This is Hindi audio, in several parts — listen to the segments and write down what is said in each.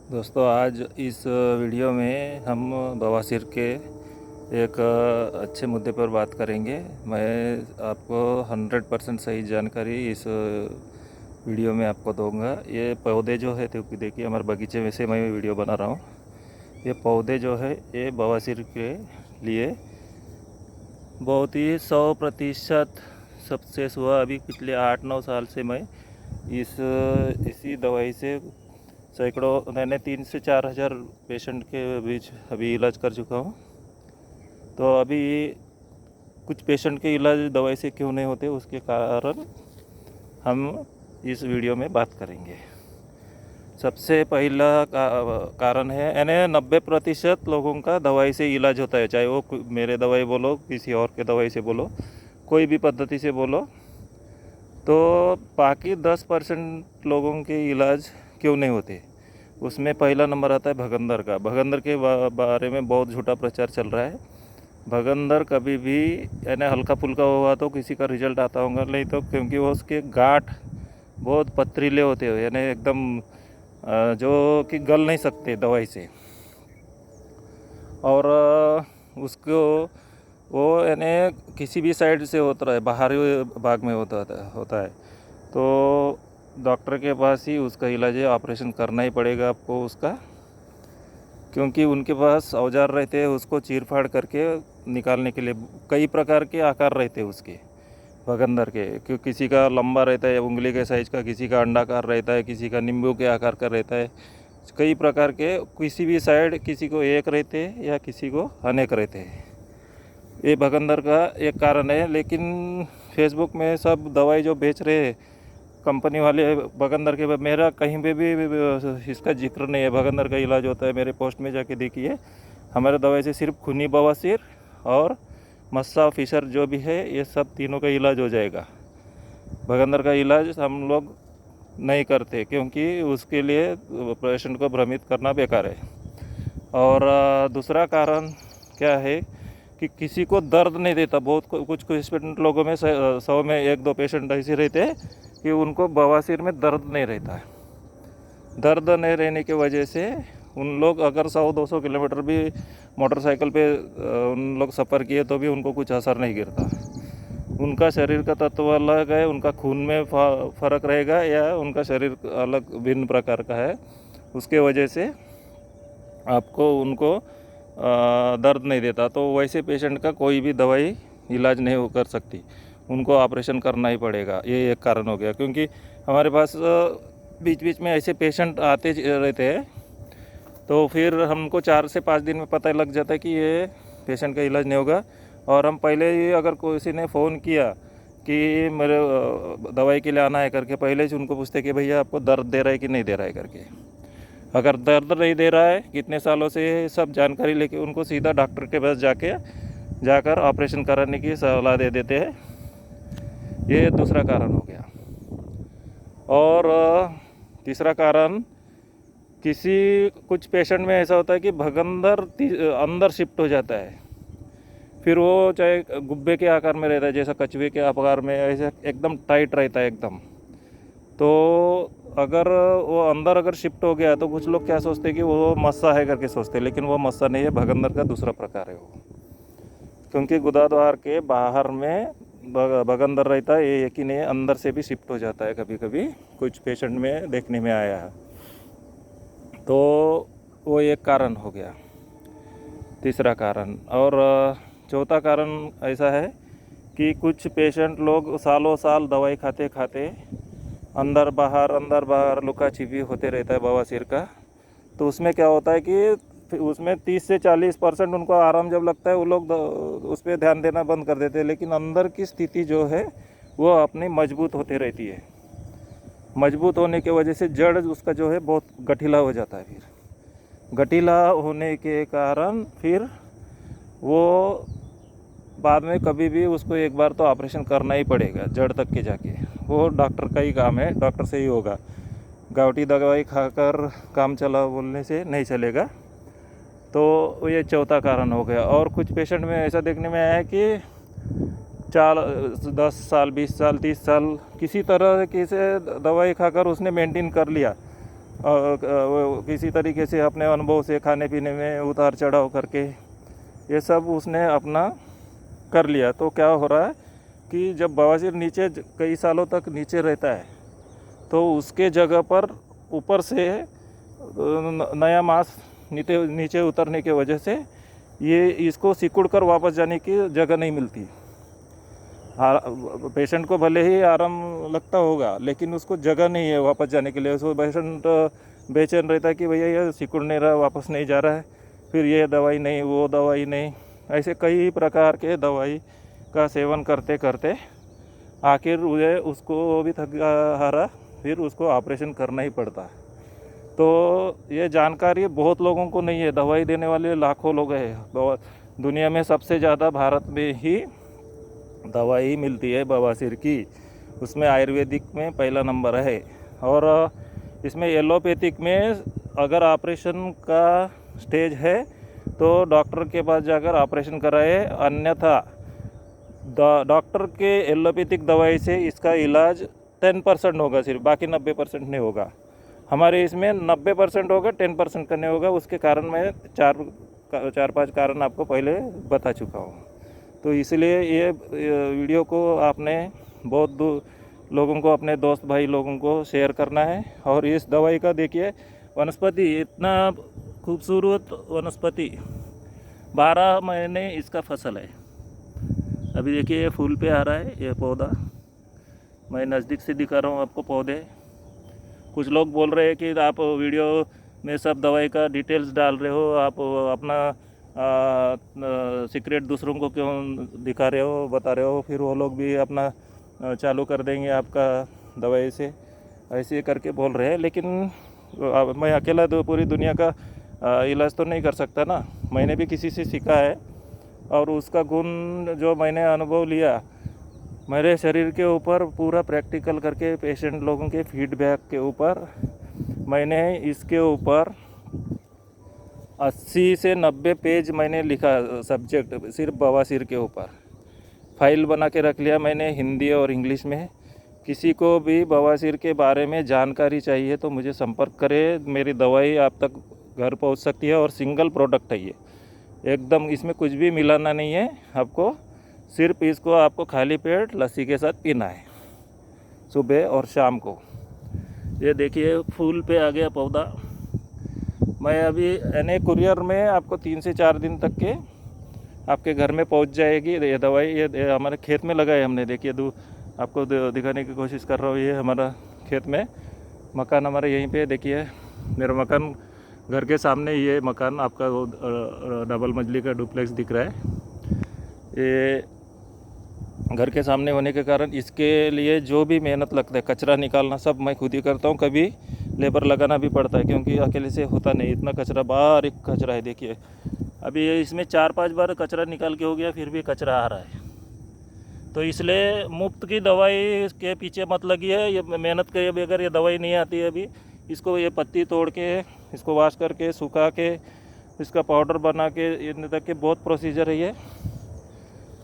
दोस्तों, आज इस वीडियो में हम बवासीर के एक अच्छे मुद्दे पर बात करेंगे। मैं आपको 100% सही जानकारी इस वीडियो में आपको दूंगा। ये पौधे जो है, तो देखिए हमारे बगीचे में से मैं वीडियो बना रहा हूँ। ये पौधे जो है ये बवासीर के लिए बहुत ही 100% सक्सेस हुआ। अभी पिछले 8-9 साल से मैं इसी दवाई से सैकड़ों मैंने 3 से 4 हज़ार पेशेंट के बीच अभी इलाज कर चुका हूँ। तो अभी कुछ पेशेंट के इलाज दवाई से क्यों नहीं होते, उसके कारण हम इस वीडियो में बात करेंगे। सबसे पहला कारण है, यानी 90% लोगों का दवाई से इलाज होता है। चाहे वो मेरे दवाई बोलो, किसी और के दवाई से बोलो, कोई भी पद्धति से बोलो, तो बाकी 10% लोगों के इलाज क्यों नहीं होते। उसमें पहला नंबर आता है भगंदर का। भगंदर के बारे में बहुत झूठा प्रचार चल रहा है। भगंदर कभी भी यानी हल्का फुल्का हुआ तो किसी का रिजल्ट आता होगा, नहीं तो क्योंकि वो उसके गांठ बहुत पथरीले होते हैं, यानी एकदम जो कि गल नहीं सकते दवाई से। और उसको वो यानी किसी भी साइड से होता है, बाहरी भाग में होता है तो डॉक्टर के पास ही उसका इलाज है। ऑपरेशन करना ही पड़ेगा आपको उसका, क्योंकि उनके पास औजार रहते हैं उसको चीर फाड़ करके निकालने के लिए। कई प्रकार के आकार रहते हैं उसके भगंदर के, क्योंकि किसी का लंबा रहता है उंगली के साइज का, किसी का अंडाकार रहता है, किसी का नींबू के आकार का रहता है। कई प्रकार के, किसी भी साइड किसी को एक रहते हैं या किसी को अनेक रहते हैं। ये भगंदर का एक कारण है। लेकिन फेसबुक में सब दवाई जो बेच रहे हैं कंपनी वाले भगंदर के, मेरा कहीं पे भी इसका जिक्र नहीं है। भगंदर का इलाज होता है, मेरे पोस्ट में जाके देखिए। हमारे दवाई से सिर्फ खूनी बवासीर और मस्सा फिशर जो भी है, ये सब तीनों का इलाज हो जाएगा। भगंदर का इलाज हम लोग नहीं करते, क्योंकि उसके लिए पेशेंट को भ्रमित करना बेकार है। और दूसरा कारण क्या है कि किसी को दर्द नहीं देता। बहुत कुछ पेशेंट लोगों में 100 में 1-2 पेशेंट ऐसे रहते हैं कि उनको बवासीर में दर्द नहीं रहता है। दर्द नहीं रहने की वजह से उन लोग अगर 100-200 किलोमीटर भी मोटरसाइकिल पे उन लोग सफ़र किए तो भी उनको कुछ असर नहीं गिरता। उनका शरीर का तत्व अलग है, उनका खून में फ़र्क रहेगा, या उनका शरीर अलग भिन्न प्रकार का है। उसके वजह से आपको उनको दर्द नहीं देता। तो वैसे पेशेंट का कोई भी दवाई इलाज नहीं कर सकती, उनको ऑपरेशन करना ही पड़ेगा। ये एक कारण हो गया। क्योंकि हमारे पास बीच बीच में ऐसे पेशेंट आते रहते हैं, तो फिर हमको 4 से 5 दिन में पता लग जाता है कि ये पेशेंट का इलाज नहीं होगा। और हम पहले ही, अगर किसी ने फ़ोन किया कि मेरे दवाई के लिए आना है करके, पहले से उनको पूछते कि भैया आपको दर्द दे रहा है कि नहीं दे रहा है करके। अगर दर्द नहीं दे रहा है कितने सालों से, सब जानकारी लेके उनको सीधा डॉक्टर के पास जाकर ऑपरेशन कराने की सलाह दे देते हैं। ये दूसरा कारण हो गया। और तीसरा कारण, कुछ पेशेंट में ऐसा होता है कि भगंदर अंदर शिफ्ट हो जाता है। फिर वो चाहे गुब्बे के आकार में रहता है, जैसा कछुए के आकार में, ऐसे एकदम टाइट रहता है एकदम। तो अगर वो अंदर अगर शिफ्ट हो गया तो कुछ लोग क्या सोचते हैं कि वो मस्सा है करके सोचते हैं, लेकिन वो मस्सा नहीं है, भगंदर का दूसरा प्रकार है वो। क्योंकि गुदाद्वार के बाहर में भगंदर रहता है, ये यकीन है, अंदर से भी शिफ्ट हो जाता है कभी कभी, कुछ पेशेंट में देखने में आया है। तो वो एक कारण हो गया, तीसरा कारण। और चौथा कारण ऐसा है कि कुछ पेशेंट लोग सालों साल दवाई खाते खाते अंदर बाहर लुका छिपी होते रहता है बवासीर का। तो उसमें क्या होता है कि उसमें 30 से 40% उनको आराम जब लगता है, वो लोग उस पर ध्यान देना बंद कर देते हैं। लेकिन अंदर की स्थिति जो है वो अपनी मजबूत होती रहती है। मजबूत होने की वजह से जड़ उसका जो है बहुत गठीला हो जाता है। फिर गठीला होने के कारण फिर वो बाद में कभी भी उसको एक बार तो ऑपरेशन करना ही पड़ेगा, जड़ तक के जाके। वो डॉक्टर का ही काम है, डॉक्टर से ही होगा। गावटी दवाई खाकर काम चला बोलने से नहीं चलेगा। तो ये चौथा कारण हो गया। और कुछ पेशेंट में ऐसा देखने में आया है कि 10 साल 20 साल 30 साल किसी तरह की से दवाई खाकर उसने मेंटेन कर लिया, वो किसी तरीके से अपने अनुभव से खाने पीने में उतार चढ़ाव करके ये सब उसने अपना कर लिया। तो क्या हो रहा है कि जब बवासीर नीचे कई सालों तक नीचे रहता है तो उसके जगह पर ऊपर से नया मांस नीचे उतरने की वजह से ये इसको सिकुड़ कर वापस जाने की जगह नहीं मिलती। पेशेंट को भले ही आराम लगता होगा लेकिन उसको जगह नहीं है वापस जाने के लिए। उसको पेशेंट बेचैन रहता है कि भैया ये सिकुड़ नहीं रहा, वापस नहीं जा रहा है, फिर ये दवाई नहीं, वो दवाई नहीं, ऐसे कई प्रकार के दवाई का सेवन करते करते आखिर उसको भी थक हारा, फिर उसको ऑपरेशन करना ही पड़ता। तो ये जानकारी बहुत लोगों को नहीं है। दवाई देने वाले लाखों लोग हैं दुनिया में, सबसे ज़्यादा भारत में ही दवाई मिलती है बवासीर की, उसमें आयुर्वेदिक में पहला नंबर है। और इसमें एलोपैथिक में अगर ऑपरेशन का स्टेज है तो डॉक्टर के पास जाकर ऑपरेशन कराए, अन्यथा डॉक्टर के एलोपैथिक दवाई से इसका इलाज 10% होगा सिर्फ, बाकी 90% नहीं होगा। हमारे इसमें 90% होगा, 10% का नहीं होगा। उसके कारण मैं चार पाँच कारण आपको पहले बता चुका हूँ। तो इसलिए ये वीडियो को आपने बहुत लोगों को, अपने दोस्त भाई लोगों को शेयर करना है। और इस दवाई का देखिए वनस्पति, इतना खूबसूरत वनस्पति, 12 महीने इसका फसल है। अभी देखिए ये फूल पे आ रहा है ये पौधा, मैं नज़दीक से दिखा रहा हूँ आपको पौधे। कुछ लोग बोल रहे हैं कि आप वीडियो में सब दवाई का डिटेल्स डाल रहे हो, आप अपना सीक्रेट दूसरों को क्यों दिखा रहे हो, बता रहे हो, फिर वो लोग भी अपना चालू कर देंगे आपका दवाई से, ऐसे करके बोल रहे हैं। लेकिन मैं अकेला तो पूरी दुनिया का इलाज तो नहीं कर सकता ना, मैंने भी किसी से सीखा है और उसका गुण जो मैंने अनुभव लिया मेरे शरीर के ऊपर पूरा प्रैक्टिकल करके, पेशेंट लोगों के फीडबैक के ऊपर, मैंने इसके ऊपर 80 से 90 पेज मैंने लिखा सब्जेक्ट, सिर्फ बवासीर के ऊपर फाइल बना के रख लिया मैंने, हिंदी और इंग्लिश में। किसी को भी बवासीर के बारे में जानकारी चाहिए तो मुझे संपर्क करें, मेरी दवाई आप तक घर पहुंच सकती है। और सिंगल प्रोडक्ट है ये, एकदम इसमें कुछ भी मिलाना नहीं है आपको, सिर्फ इसको आपको खाली पेट लस्सी के साथ पीना है सुबह और शाम को। ये देखिए फूल पे आ गया पौधा। मैं अभी यानी कुरियर में आपको 3 से 4 दिन तक के आपके घर में पहुंच जाएगी ये दवाई। ये हमारे खेत में लगा है हमने, देखिए आपको दिखाने की कोशिश कर रहा हूँ। ये हमारा खेत में मकान हमारा यहीं पे, देखिए मेरा मकान घर के सामने, ये मकान आपका वो डबल मंजिली का डुप्लेक्स दिख रहा है। ये घर के सामने होने के कारण इसके लिए जो भी मेहनत लगता है, कचरा निकालना सब मैं खुद ही करता हूँ। कभी लेबर लगाना भी पड़ता है क्योंकि अकेले से होता नहीं, इतना कचरा, बारीक कचरा है। देखिए अभी इसमें 4-5 बार कचरा निकाल के हो गया, फिर भी कचरा आ रहा है। तो इसलिए मुफ्त की दवाई के पीछे मत लगिए, ये मेहनत करिए बगैर, ये दवाई नहीं आती है अभी। इसको ये पत्ती तोड़ के, इसको वॉश करके, सुखा के, इसका पाउडर बना के, इतने तक के बहुत प्रोसीजर है ये।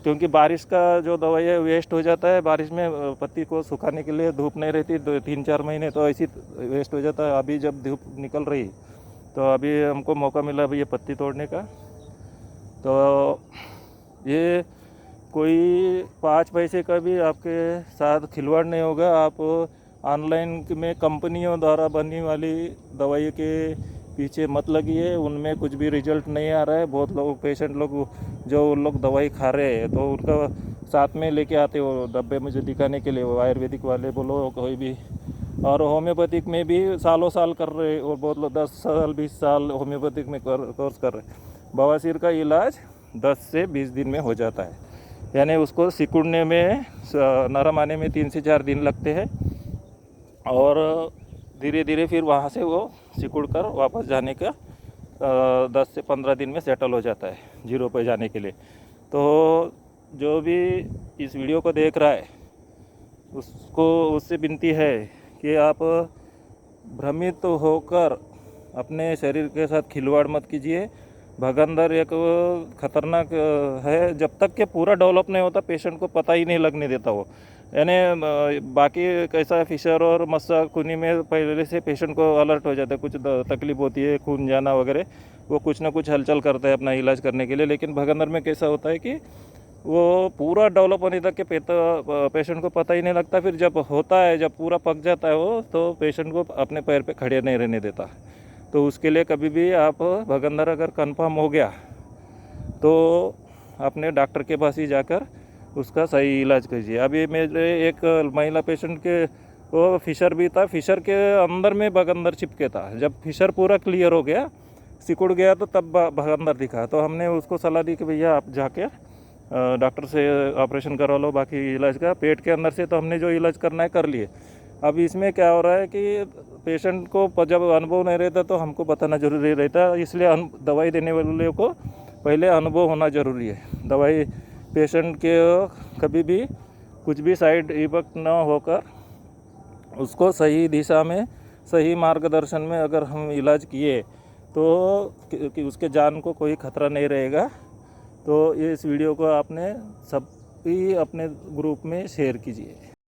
क्योंकि बारिश का जो दवाई है वेस्ट हो जाता है, बारिश में पत्ती को सुखाने के लिए धूप नहीं रहती, 3-4 महीने तो ऐसी वेस्ट हो जाता है। अभी जब धूप निकल रही तो अभी हमको मौका मिला अभी ये पत्ती तोड़ने का। तो ये कोई 5 पैसे का भी आपके साथ खिलवाड़ नहीं होगा। आप ऑनलाइन में कंपनियों द्वारा बनने वाली दवाई के पीछे मत लगिए, उनमें कुछ भी रिजल्ट नहीं आ रहा है। बहुत लोग, पेशेंट लोग, जो उन लोग दवाई खा रहे हैं तो उनका साथ में लेके आते हो डब्बे मुझे दिखाने के लिए, वो आयुर्वेदिक वाले बोलो कोई भी। और होम्योपैथिक में भी सालों साल कर रहे, और बहुत लोग 10 साल 20 साल होम्योपैथिक में कोर्स कर रहे। बवासीर का इलाज 10 से 20 दिन में हो जाता है, यानी उसको सिकुड़ने में, नरम आने में 3 से 4 दिन लगते हैं। और धीरे धीरे फिर वहाँ से वो सिकुड़ कर वापस जाने का 10 से 15 दिन में सेटल हो जाता है जीरो पे जाने के लिए। तो जो भी इस वीडियो को देख रहा है उससे विनती है कि आप भ्रमित होकर अपने शरीर के साथ खिलवाड़ मत कीजिए। भगंदर एक खतरनाक है, जब तक कि पूरा डेवलप नहीं होता पेशेंट को पता ही नहीं लगने देता वो। यानी बाकी कैसा फिशर और मस्सा खूनी में पहले से पेशेंट को अलर्ट हो जाता है, कुछ तकलीफ होती है, खून जाना वगैरह, वो कुछ ना कुछ हलचल करता है अपना इलाज करने के लिए। लेकिन भगंदर में कैसा होता है कि वो पूरा डेवलप होने तक के पेशेंट को पता ही नहीं लगता। फिर जब होता है, जब पूरा पक जाता है वो, तो पेशेंट को अपने पैर पे खड़े नहीं रहने देता। तो उसके लिए कभी भी आप भगंदर अगर कंफर्म हो गया तो अपने डॉक्टर के पास ही जाकर उसका सही इलाज कीजिए। अभी मेरे एक महिला पेशेंट के वो फिशर भी था, फिशर के अंदर में भगंदर चिपके था। जब फिशर पूरा क्लियर हो गया, सिकुड़ गया, तो तब भगंदर दिखा। तो हमने उसको सलाह दी कि भैया आप जाके डॉक्टर से ऑपरेशन करवा लो बाकी इलाज का। पेट के अंदर से तो हमने जो इलाज करना है कर लिए। अब इसमें क्या हो रहा है कि पेशेंट को जब अनुभव नहीं रहता तो हमको बताना ज़रूरी रहता, इसलिए दवाई देने वाले को पहले अनुभव होना ज़रूरी है। दवाई पेशेंट के कभी भी कुछ भी साइड इफेक्ट न होकर उसको सही दिशा में, सही मार्गदर्शन में अगर हम इलाज किए तो कि उसके जान को कोई खतरा नहीं रहेगा। तो ये इस वीडियो को आपने सभी अपने ग्रुप में शेयर कीजिए।